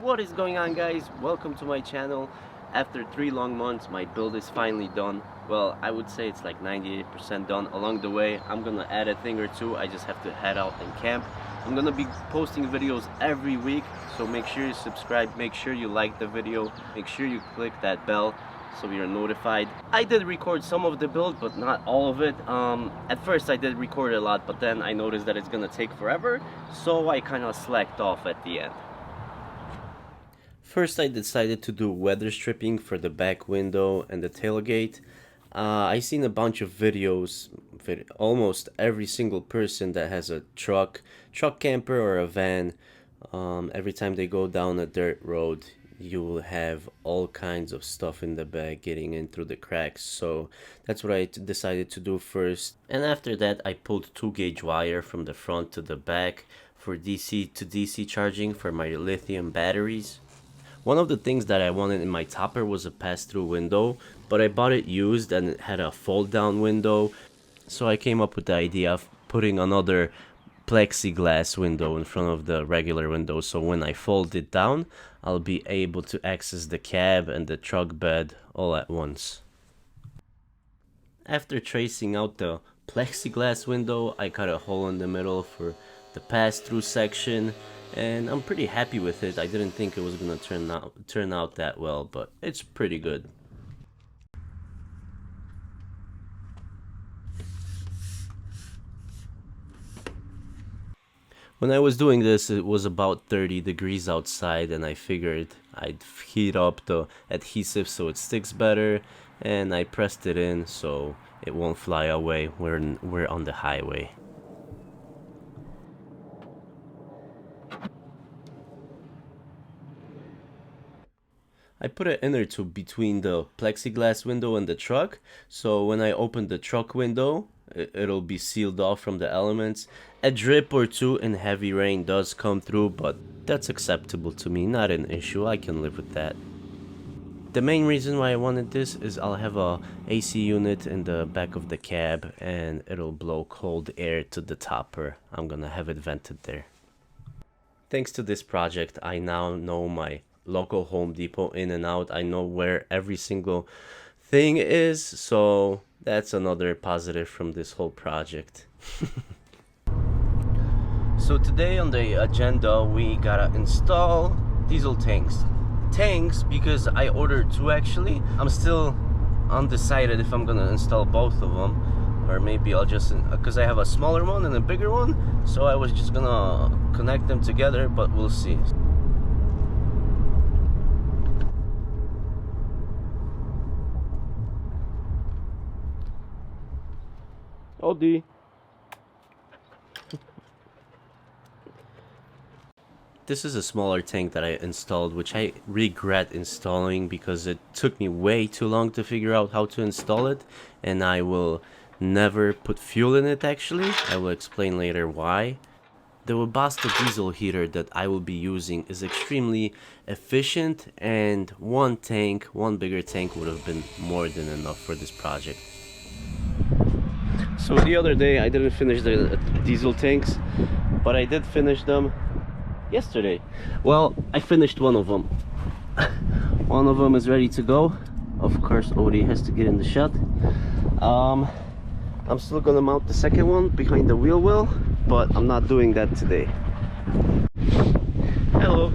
What is going on, guys? Welcome to my channel. After 3 long months, my build is finally done. Well, I would say it's like 98% done. Along the way, I'm gonna add a thing or two. I just have to head out and camp. I'm gonna be posting videos every week, so make sure you subscribe, make sure you like the video, make sure you click that bell so you're notified. I did record some of the build, but not all of it. At first I did record a lot, but then I noticed that it's gonna take forever, so I kind of slacked off at the end. First, I decided to do weather stripping for the back window and the tailgate. I seen a bunch of videos, almost every single person that has a truck camper or a van, every time they go down a dirt road, you will have all kinds of stuff in the back getting in through the cracks. So that's what I decided to do first. And after that, I pulled 2-gauge wire from the front to the back for DC to DC charging for my lithium batteries. One of the things that I wanted in my topper was a pass-through window, but I bought it used and it had a fold-down window. So I came up with the idea of putting another plexiglass window in front of the regular window, so when I fold it down, I'll be able to access the cab and the truck bed all at once. After tracing out the plexiglass window, I cut a hole in the middle for the pass-through section, and I'm pretty happy with it. I didn't think it was gonna turn out that well, but it's pretty good. When I was doing this, it was about 30 degrees outside, and I figured I'd heat up the adhesive so it sticks better, and I pressed it in so it won't fly away. We're on the highway. I put an inner tube between the plexiglass window and the truck, so when I open the truck window, it'll be sealed off from the elements. A drip or two in heavy rain does come through, but that's acceptable to me, not an issue. I can live with that. The main reason why I wanted this is I'll have a AC unit in the back of the cab, and it'll blow cold air to the topper. I'm gonna have it vented there. Thanks to this project, I now know my local Home Depot in and out. I know where every single thing is, so that's another positive from this whole project. So today on the agenda, we gotta install diesel tanks because I ordered 2 actually. I'm still undecided if I'm gonna install both of them, or maybe I'll just, because I have a smaller one and a bigger one, so I was just gonna connect them together, but we'll see. Odie. This is a smaller tank that I installed, which I regret installing because it took me way too long to figure out how to install it, and I will never put fuel in it actually. I will explain later why. The Webasto diesel heater that I will be using is extremely efficient, and one bigger tank would have been more than enough for this project. So the other day I didn't finish the diesel tanks, but I did finish them yesterday. Well, I finished one of them. One of them is ready to go. Of course, Odie has to get in the shot. I'm still gonna mount the second one behind the wheel well, but I'm not doing that today. Hello.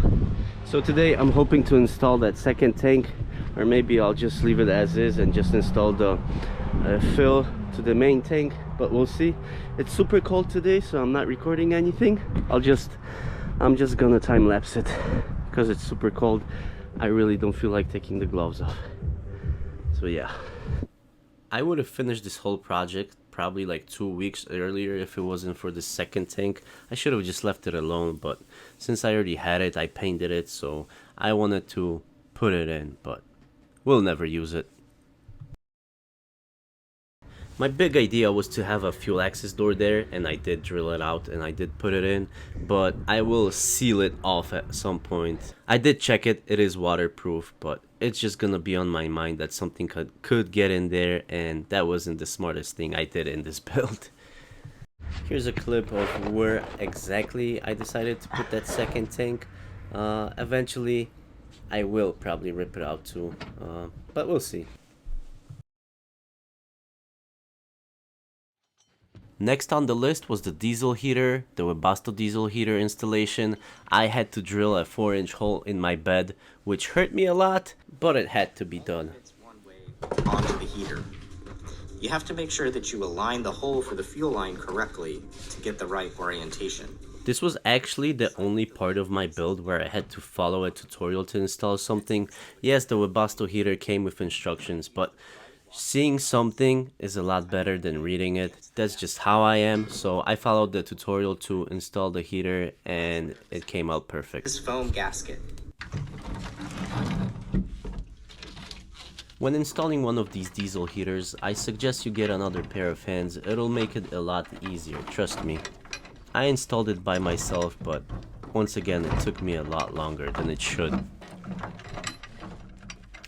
So today I'm hoping to install that second tank, or maybe I'll just leave it as is and just install the fill to the main tank, but we'll see. It's super cold today, so I'm not recording anything. I'm just gonna time lapse it because it's super cold. I really don't feel like taking the gloves off, so yeah. I would have finished this whole project probably like 2 weeks earlier if it wasn't for the second tank. I should have just left it alone, but since I already had it, I painted it, so I wanted to put it in, but we'll never use it. My big idea was to have a fuel access door there, and I did drill it out and I did put it in, but I will seal it off at some point. I did check it, it is waterproof, but it's just gonna be on my mind that something could get in there, and that wasn't the smartest thing I did in this build. Here's a clip of where exactly I decided to put that second tank. Eventually I will probably rip it out too, but we'll see. Next on the list was the diesel heater, the Webasto diesel heater installation. I had to drill a 4-inch hole in my bed, which hurt me a lot, but it had to be done. It's one way onto the heater. You have to make sure that you align the hole for the fuel line correctly to get the right orientation. This was actually the only part of my build where I had to follow a tutorial to install something. Yes, the Webasto heater came with instructions, but seeing something is a lot better than reading it. That's just how I am, so I followed the tutorial to install the heater and it came out perfect. This foam gasket. When installing one of these diesel heaters, I suggest you get another pair of hands. It'll make it a lot easier, trust me. I installed it by myself, but once again it took me a lot longer than it should.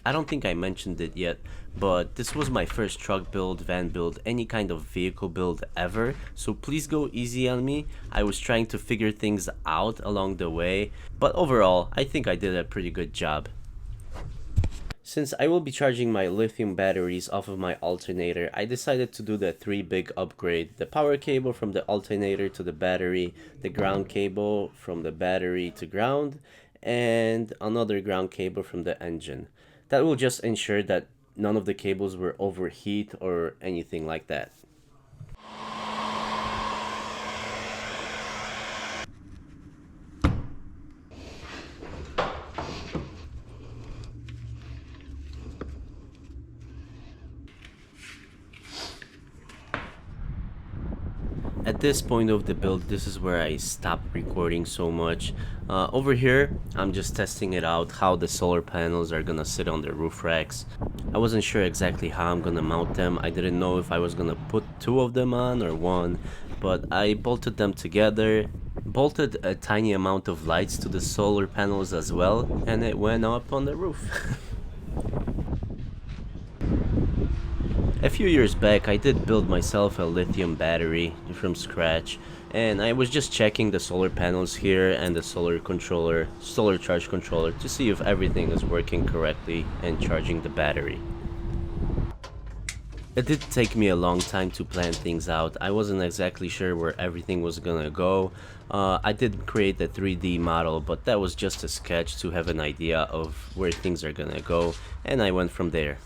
I don't think I mentioned it yet, but this was my first truck build, van build, any kind of vehicle build ever, so please go easy on me. I was trying to figure things out along the way, but overall I think I did a pretty good job. Since I will be charging my lithium batteries off of my alternator, I decided to do the 3 big upgrade. The power cable from the alternator to the battery, the ground cable from the battery to ground, and another ground cable from the engine. That will just ensure that none of the cables will overheat or anything like that. At this point of the build, this is where I stopped recording so much. Over here, I'm just testing it out, how the solar panels are gonna sit on the roof racks. I wasn't sure exactly how I'm gonna mount them. I didn't know if I was gonna put 2 of them on or 1, but I bolted them together, bolted a tiny amount of lights to the solar panels as well, and it went up on the roof. A few years back, I did build myself a lithium battery from scratch, and I was just checking the solar panels here and the solar charge controller to see if everything is working correctly and charging the battery. It did take me a long time to plan things out. I wasn't exactly sure where everything was gonna go. I did create a 3D model, but that was just a sketch to have an idea of where things are gonna go, and I went from there.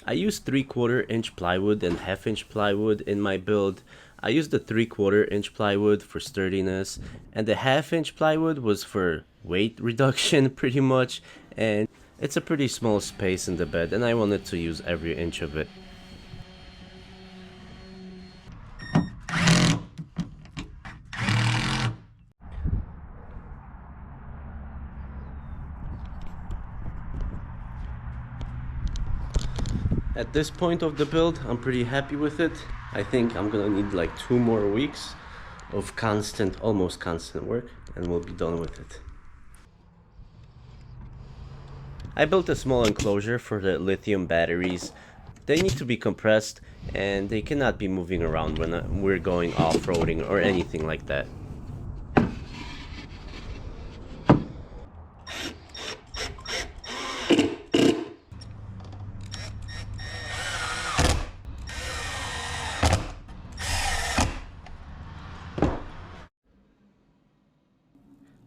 I used 3/4 inch plywood and 1/2 inch plywood in my build. I used the 3/4 inch plywood for sturdiness, and the 1/2 inch plywood was for weight reduction pretty much, and it's a pretty small space in the bed and I wanted to use every inch of it. At this point of the build, I'm pretty happy with it. I think I'm gonna need like 2 more weeks of constant, almost constant work, and we'll be done with it. I built a small enclosure for the lithium batteries. They need to be compressed and they cannot be moving around when we're going off-roading or anything like that.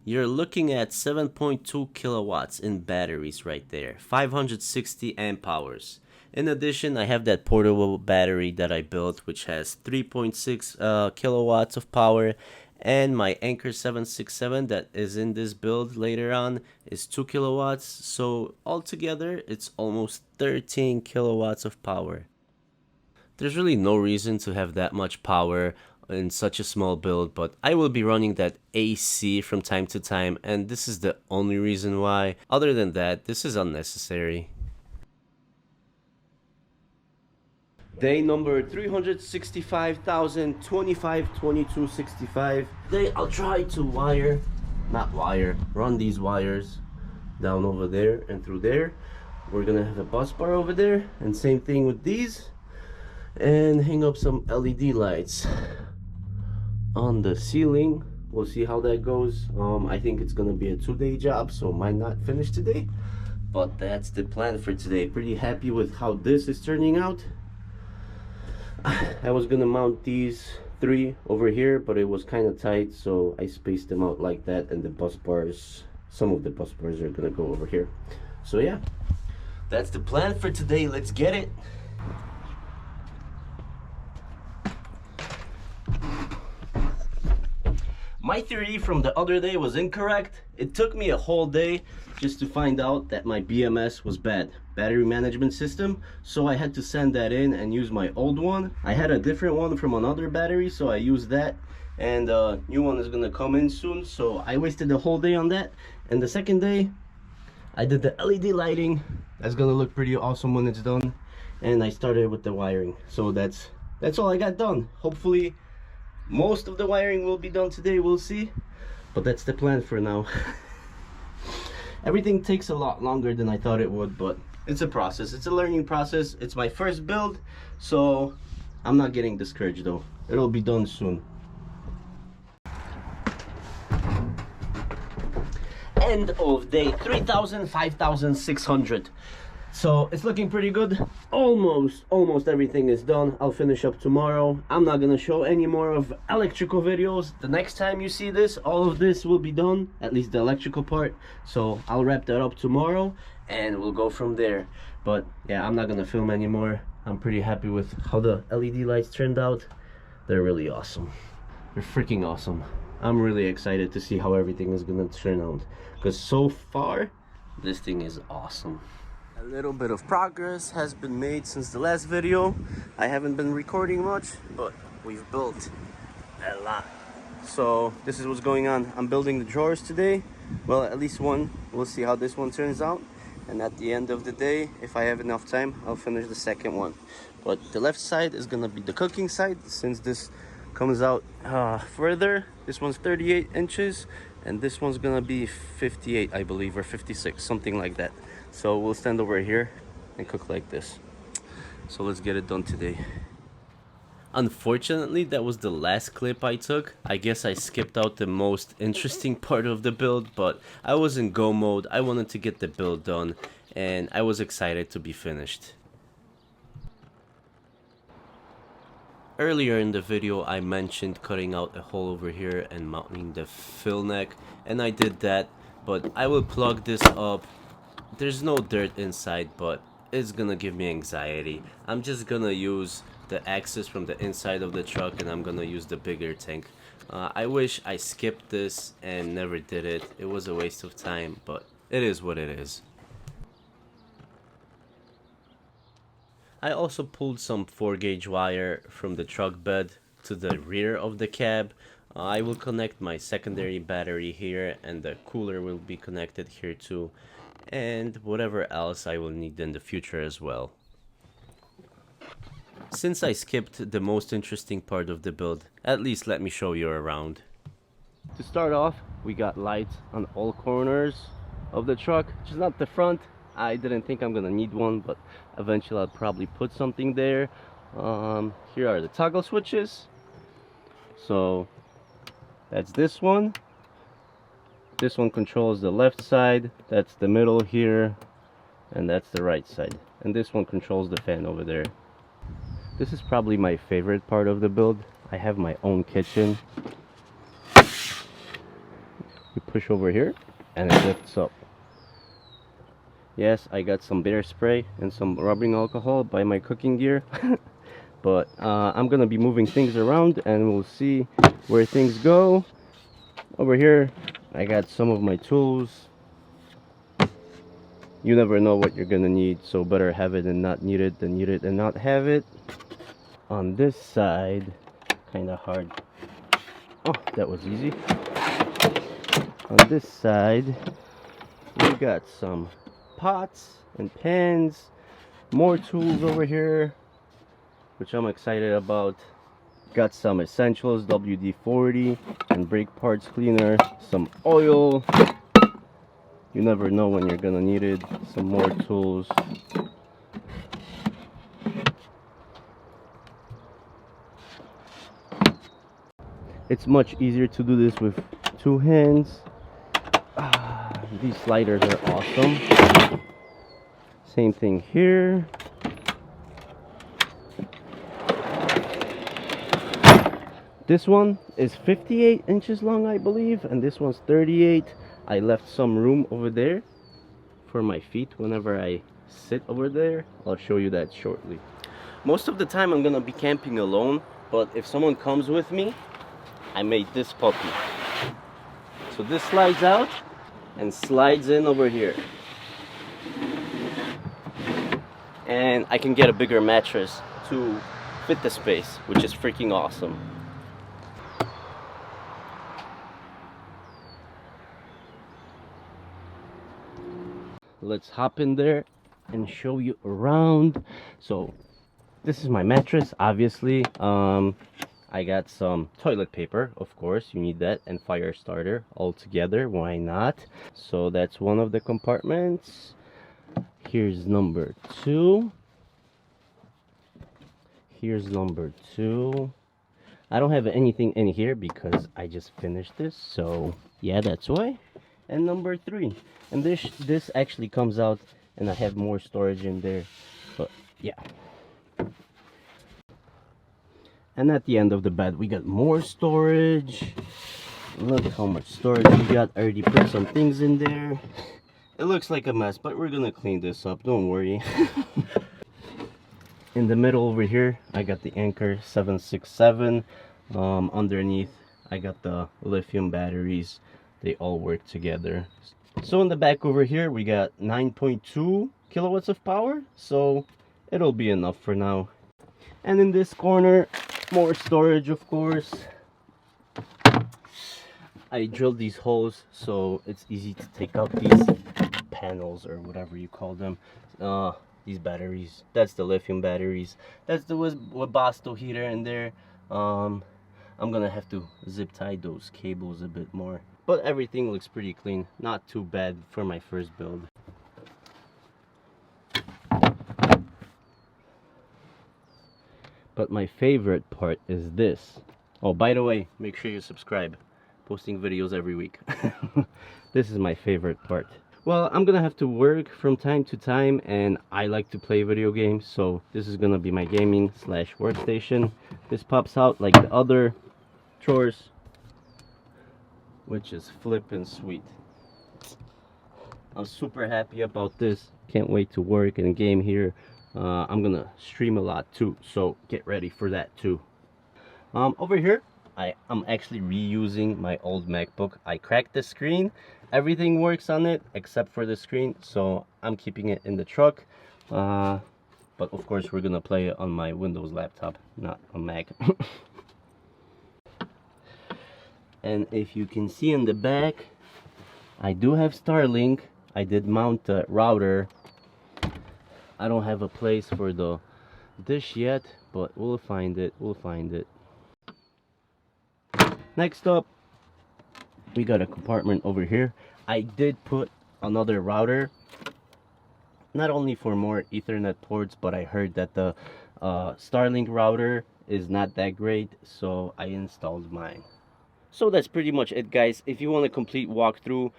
You're looking at 7.2 kilowatts in batteries right there, 560 amp hours. In addition, I have that portable battery that I built, which has 3.6 kilowatts of power, and my Anchor 767 that is in this build later on is 2 kilowatts, so altogether it's almost 13 kilowatts of power. There's really no reason to have that much power in such a small build, but I will be running that AC from time to time, and this is the only reason why. Other than that, this is unnecessary. Day number 365,025, Today I'll try to run these wires down over there and through there. We're gonna have a bus bar over there, and same thing with these, and hang up some LED lights on the ceiling We'll see how that goes. I think it's gonna be a 2-day job, so might not finish today, but that's the plan for today. Pretty happy with how this is turning out. I was gonna mount these 3 over here, but it was kind of tight, so I spaced them out like that, and the bus bars, some of the bus bars are gonna go over here. So yeah, that's the plan for today. Let's get it. My theory from the other day was incorrect. It took me a whole day just to find out that my BMS was bad, battery management system. So I had to send that in and use my old one. I had a different one from another battery, so I used that. And a new one is gonna come in soon. So I wasted the whole day on that. And the second day, I did the LED lighting. That's gonna look pretty awesome when it's done. And I started with the wiring. So that's all I got done. Hopefully, most of the wiring will be done today, we'll see, but that's the plan for now. Everything takes a lot longer than I thought it would, but it's a process. It's a learning process. It's my first build, so I'm not getting discouraged though. It'll be done soon. End of day 3,000, 5,600. So it's looking pretty good. Almost everything is done. I'll finish up tomorrow. I'm not gonna show any more of electrical videos. The next time you see this, all of this will be done, at least the electrical part. So I'll wrap that up tomorrow and we'll go from there. But yeah, I'm not gonna film anymore. I'm pretty happy with how the LED lights turned out. They're really awesome. They're freaking awesome. I'm really excited to see how everything is gonna turn out, because so far this thing is awesome. A little bit of progress has been made since the last video. I haven't been recording much, but we've built a lot. So this is what's going on. I'm building the drawers today. Well, at least one. We'll see how this one turns out. And at the end of the day, if I have enough time, I'll finish the second one. But the left side is gonna be the cooking side, since this comes out further. This one's 38 inches and this one's gonna be 58, I believe, or 56, something like that. So we'll stand over here and cook like this. So let's get it done today. Unfortunately, that was the last clip I took. I guess I skipped out the most interesting part of the build, but I was in go mode. I wanted to get the build done and I was excited to be finished. Earlier in the video, I mentioned cutting out a hole over here and mounting the fill neck, and I did that, but I will plug this up. There's no dirt inside, but it's gonna give me anxiety. I'm just gonna use the access from the inside of the truck, and I'm gonna use the bigger tank. I wish I skipped this and never did it. It was a waste of time, but it is what it is. I also pulled some 4-gauge wire from the truck bed to the rear of the cab. I will connect my secondary battery here, and the cooler will be connected here too, and whatever else I will need in the future as well. Since I skipped the most interesting part of the build, at least let me show you around. To start off, we got lights on all corners of the truck, just not the front. I didn't think I'm gonna need one, but eventually I'll probably put something there. Here are the toggle switches. So that's this one. This one controls the left side, that's the middle here, and that's the right side. And this one controls the fan over there. This is probably my favorite part of the build. I have my own kitchen. You push over here and it lifts up. Yes, I got some bear spray and some rubbing alcohol by my cooking gear. But I'm gonna be moving things around and we'll see where things go. Over here I got some of my tools. You never know what you're gonna need, so better have it and not need it than need it and not have it. On this side, kinda hard. Oh, that was easy. On this side we got some pots and pans, more tools over here, which I'm excited about. Got some essentials, WD-40 and brake parts cleaner, some oil. You never know when you're gonna need it. Some more tools. It's much easier to do this with two hands. These sliders are awesome. Same thing here. This one is 58 inches long, I believe, and this one's 38. I left some room over there for my feet whenever I sit over there. I'll show you that shortly. Most of the time I'm gonna be camping alone, but if someone comes with me, I made this puppy. So this slides out and slides in over here. And I can get a bigger mattress to fit the space, which is freaking awesome. Let's hop in there and show you around. So this is my mattress, obviously. I got some toilet paper, of course, you need that, and fire starter all together, why not? So that's one of the compartments. Here's number 2. Here's number 2. I don't have anything in here because I just finished this, so yeah, that's why. And number 3, and this actually comes out and I have more storage in there, but yeah. And at the end of the bed we got more storage. Look how much storage we got. I already put some things in there. It looks like a mess, but we're gonna clean this up, don't worry. In the middle over here I got the Anker 767. Underneath I got the lithium batteries. They all work together. So in the back over here we got 9.2 kilowatts of power, so it'll be enough for now. And in this corner, more storage, of course. I drilled these holes so it's easy to take out these panels or whatever you call them. These batteries, that's the lithium batteries. That's the Webasto heater in there. I'm gonna have to zip tie those cables a bit more, but everything looks pretty clean. Not too bad for my first build. But my favorite part is this. Oh, by the way, make sure you subscribe. Posting videos every week. This is my favorite part. Well, I'm gonna have to work from time to time, and I like to play video games, so this is gonna be my gaming / workstation. This pops out like the other drawers, which is flippin' sweet. I'm super happy about this. Can't wait to work and game here. I'm gonna stream a lot too, so get ready for that too. Over here I'm actually reusing my old MacBook. I cracked the screen. Everything works on it except for the screen, so I'm keeping it in the truck. But of course we're gonna play it on my Windows laptop, not on Mac. And if you can see in the back, I do have Starlink. I did mount the router. I don't have a place for the dish yet, but we'll find it. Next up, we got a compartment over here. I did put another router, not only for more Ethernet ports, but I heard that the Starlink router is not that great, so I installed mine. So that's pretty much it, guys. If you want a complete walkthrough,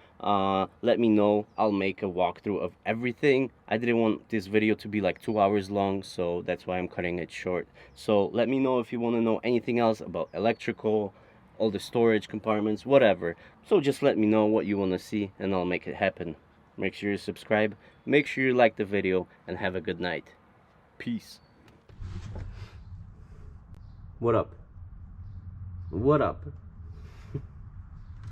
let me know. I'll make a walkthrough of everything. I didn't want this video to be like 2 hours long, so that's why I'm cutting it short. So let me know if you want to know anything else about electrical, all the storage compartments, whatever. So just let me know what you want to see and I'll make it happen. Make sure you subscribe, make sure you like the video, and have a good night. Peace. What up? What up?